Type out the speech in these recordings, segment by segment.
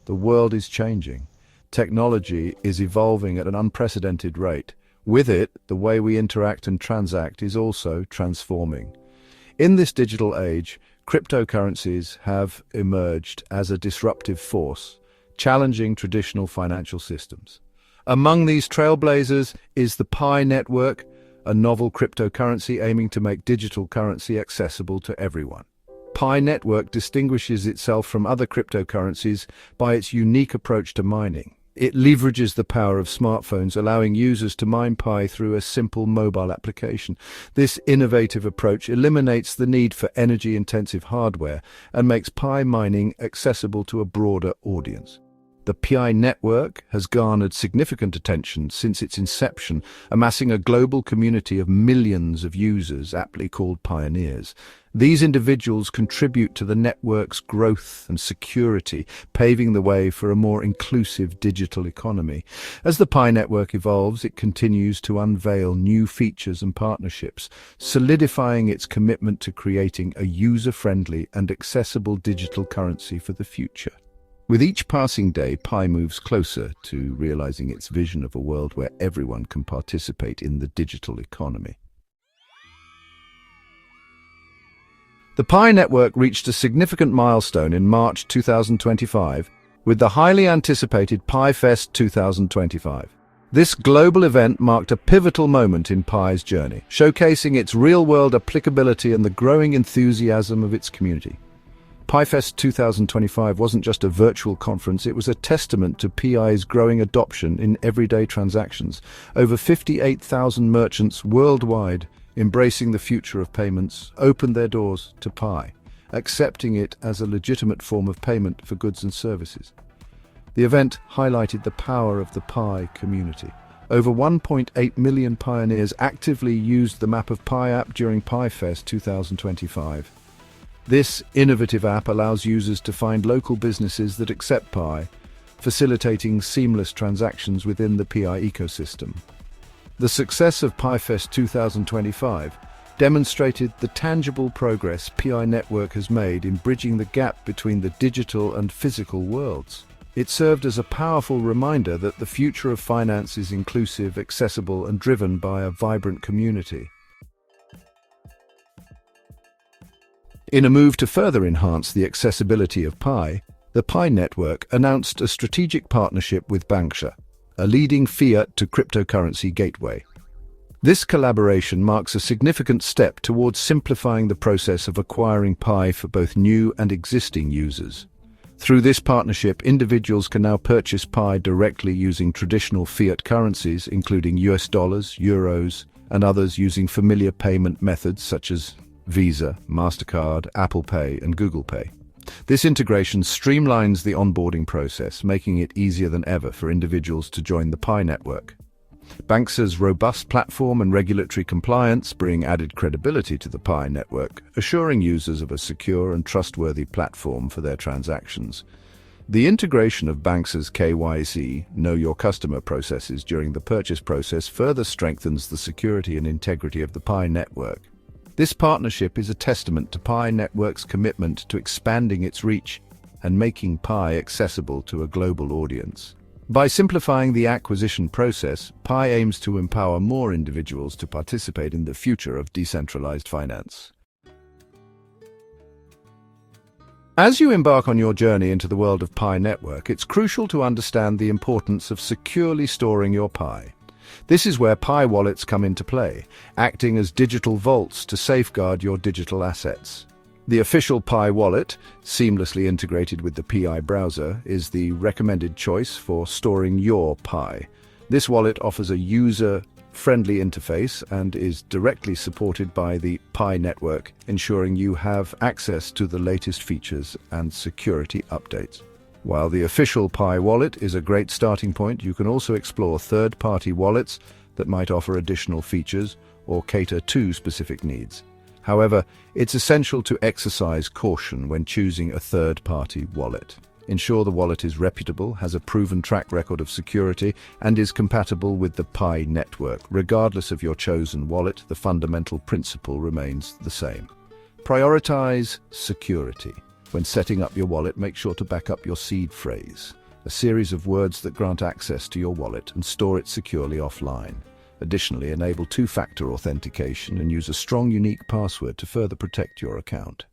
The world is changing. Technology is evolving at an unprecedented rate. With it, the way we interact and transact is also transforming. In this digital age, cryptocurrencies have emerged as a disruptive force, challenging traditional financial systems. Among these trailblazers is the PiNetwork, a novel cryptocurrency aiming to make digital currency accessible to everyone. PiNetwork distinguishes itself from other cryptocurrencies by its unique approach to mining. It leverages the power of smartphones, allowing users to mine Pi through a simple mobile application. This innovative approach eliminates the need for energy-intensive hardware and makes Pi mining accessible to a broader audience. The PiNetwork has garnered significant attention since its inception, amassing a global community of millions of users, aptly called pioneers. These individuals contribute to the network's growth and security, paving the way for a more inclusive digital economy. As the PiNetwork evolves, it continues to unveil new features and partnerships, solidifying its commitment to creating a user-friendly and accessible digital currency for the future. With each passing day, Pi moves closer to realizing its vision of a world where everyone can participate in the digital economy. The PiNetwork reached a significant milestone in March 2025 with the highly anticipated PiFest 2025. This global event marked a pivotal moment in Pi's journey, showcasing its real-world applicability and the growing enthusiasm of its community. PiFest 2025 wasn't just a virtual conference, it was a testament to PI's growing adoption in everyday transactions. Over 58,000 merchants worldwide embracing the future of payments opened their doors to Pi, accepting it as a legitimate form of payment for goods and services. The event highlighted the power of the Pi community. Over 1.8 million pioneers actively used the Map of Pi app during PiFest 2025. This innovative app allows users to find local businesses that accept Pi, facilitating seamless transactions within the Pi ecosystem. The success of PiFest 2025 demonstrated the tangible progress PiNetwork has made in bridging the gap between the digital and physical worlds. It served as a powerful reminder that the future of finance is inclusive, accessible, and driven by a vibrant community. In a move to further enhance the accessibility of Pi, the PiNetwork announced a strategic partnership with Banxa, a leading fiat to cryptocurrency gateway. This collaboration marks a significant step towards simplifying the process of acquiring Pi for both new and existing users. Through this partnership, individuals can now purchase Pi directly using traditional fiat currencies, including US dollars, euros, and others using familiar payment methods such as Visa, MasterCard, Apple Pay, and Google Pay. This integration streamlines the onboarding process, making it easier than ever for individuals to join the PiNetwork. Banxa's robust platform and regulatory compliance bring added credibility to the PiNetwork, assuring users of a secure and trustworthy platform for their transactions. The integration of Banxa's KYC, Know Your Customer processes during the purchase process further strengthens the security and integrity of the PiNetwork. This partnership is a testament to PiNetwork's commitment to expanding its reach and making Pi accessible to a global audience. By simplifying the acquisition process, Pi aims to empower more individuals to participate in the future of decentralized finance. As you embark on your journey into the world of PiNetwork, it's crucial to understand the importance of securely storing your Pi. This is where Pi wallets come into play, acting as digital vaults to safeguard your digital assets. The official Pi wallet, seamlessly integrated with the Pi browser, is the recommended choice for storing your Pi. This wallet offers a user-friendly interface and is directly supported by the PiNetwork, ensuring you have access to the latest features and security updates. While the official Pi wallet is a great starting point, you can also explore third-party wallets that might offer additional features or cater to specific needs. However, it's essential to exercise caution when choosing a third-party wallet. Ensure the wallet is reputable, has a proven track record of security, and is compatible with the PiNetwork. Regardless of your chosen wallet, the fundamental principle remains the same. Prioritize security. When setting up your wallet, make sure to back up your seed phrase, a series of words that grant access to your wallet, and store it securely offline. Additionally, enable two-factor authentication and use a strong, unique password to further protect your account.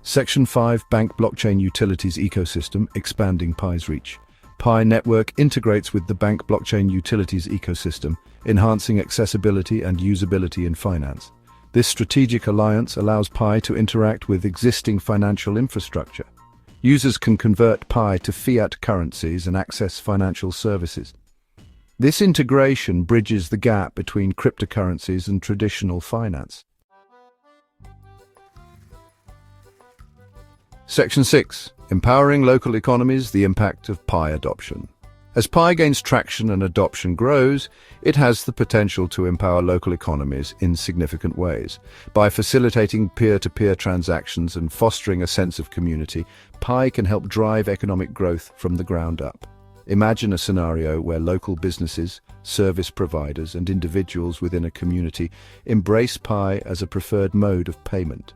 Section 5. Bank Blockchain Utilities Ecosystem, expanding Pi's reach. PiNetwork integrates with the bank blockchain utilities ecosystem, enhancing accessibility and usability in finance. This strategic alliance allows Pi to interact with existing financial infrastructure. Users can convert Pi to fiat currencies and access financial services. This integration bridges the gap between cryptocurrencies and traditional finance. Section 6. Empowering local economies, the impact of Pi adoption. As Pi gains traction and adoption grows, it has the potential to empower local economies in significant ways. By facilitating peer-to-peer transactions and fostering a sense of community, Pi can help drive economic growth from the ground up. Imagine a scenario where local businesses, service providers, and individuals within a community embrace Pi as a preferred mode of payment.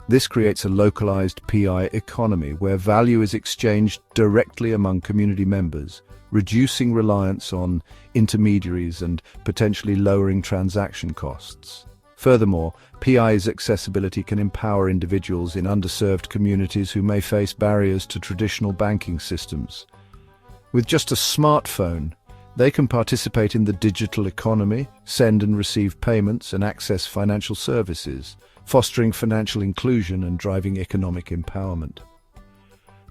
This creates a localized PI economy where value is exchanged directly among community members, reducing reliance on intermediaries and potentially lowering transaction costs. Furthermore, PI's accessibility can empower individuals in underserved communities who may face barriers to traditional banking systems. With just a smartphone, they can participate in the digital economy, send and receive payments, and access financial services, fostering financial inclusion and driving economic empowerment.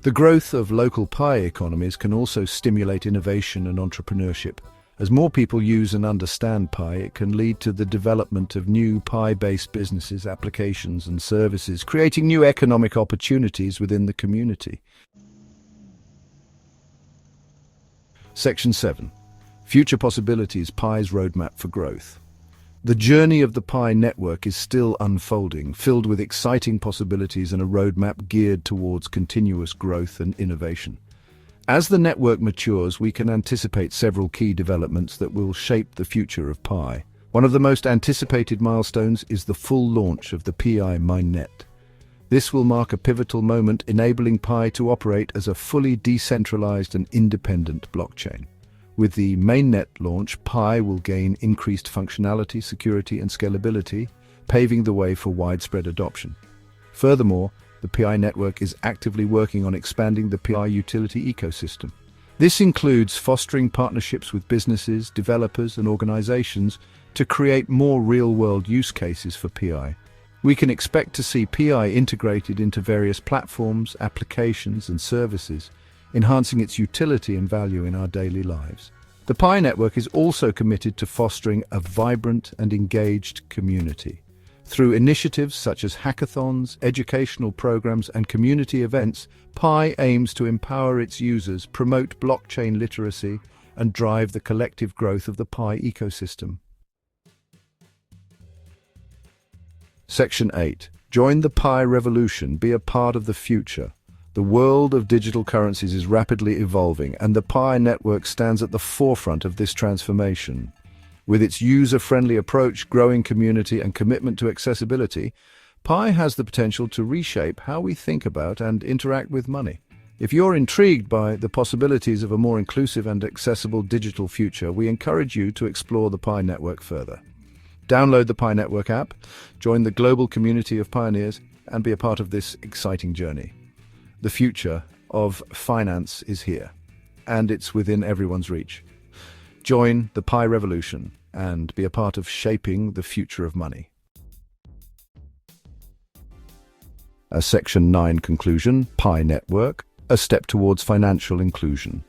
The growth of local Pi economies can also stimulate innovation and entrepreneurship. As more people use and understand Pi, it can lead to the development of new Pi-based businesses, applications, and services, creating new economic opportunities within the community. Section 7. Future possibilities, Pi's roadmap for growth. The journey of the Pi network is still unfolding, filled with exciting possibilities and a roadmap geared towards continuous growth and innovation. As the network matures, we can anticipate several key developments that will shape the future of Pi. One of the most anticipated milestones is the full launch of the Pi mainnet. This will mark a pivotal moment, enabling Pi to operate as a fully decentralized and independent blockchain. With the mainnet launch, Pi will gain increased functionality, security, and scalability, paving the way for widespread adoption. Furthermore, the Pi network is actively working on expanding the Pi utility ecosystem. This includes fostering partnerships with businesses, developers, and organizations to create more real-world use cases for Pi. We can expect to see Pi integrated into various platforms, applications, and services, enhancing its utility and value in our daily lives. The Pi network is also committed to fostering a vibrant and engaged community. Through initiatives such as hackathons, educational programs, and community events, Pi aims to empower its users, promote blockchain literacy, and drive the collective growth of the Pi ecosystem. Section 8. Join the Pi revolution, be a part of the future. The world of digital currencies is rapidly evolving, and the Pi network stands at the forefront of this transformation. With its user-friendly approach, growing community, and commitment to accessibility, Pi has the potential to reshape how we think about and interact with money. If you're intrigued by the possibilities of a more inclusive and accessible digital future, we encourage you to explore the Pi network further. Download the Pi network app, join the global community of pioneers, and be a part of this exciting journey. The future of finance is here, and it's within everyone's reach. Join the Pi revolution and be a part of shaping the future of money. A Section 9 conclusion, Pi network, a step towards financial inclusion.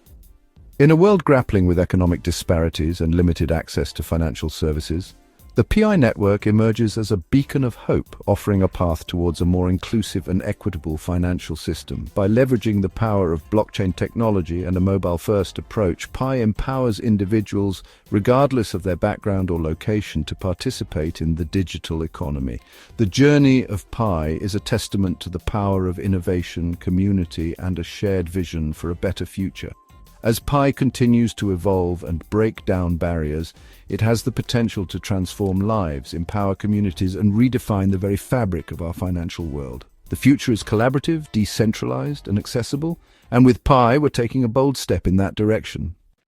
In a world grappling with economic disparities and limited access to financial services, the Pi network emerges as a beacon of hope, offering a path towards a more inclusive and equitable financial system. By leveraging the power of blockchain technology and a mobile-first approach, Pi empowers individuals, regardless of their background or location, to participate in the digital economy. The journey of Pi is a testament to the power of innovation, community, and a shared vision for a better future. As Pi continues to evolve and break down barriers, it has the potential to transform lives, empower communities, and redefine the very fabric of our financial world. The future is collaborative, decentralized, and accessible, and with Pi, we're taking a bold step in that direction.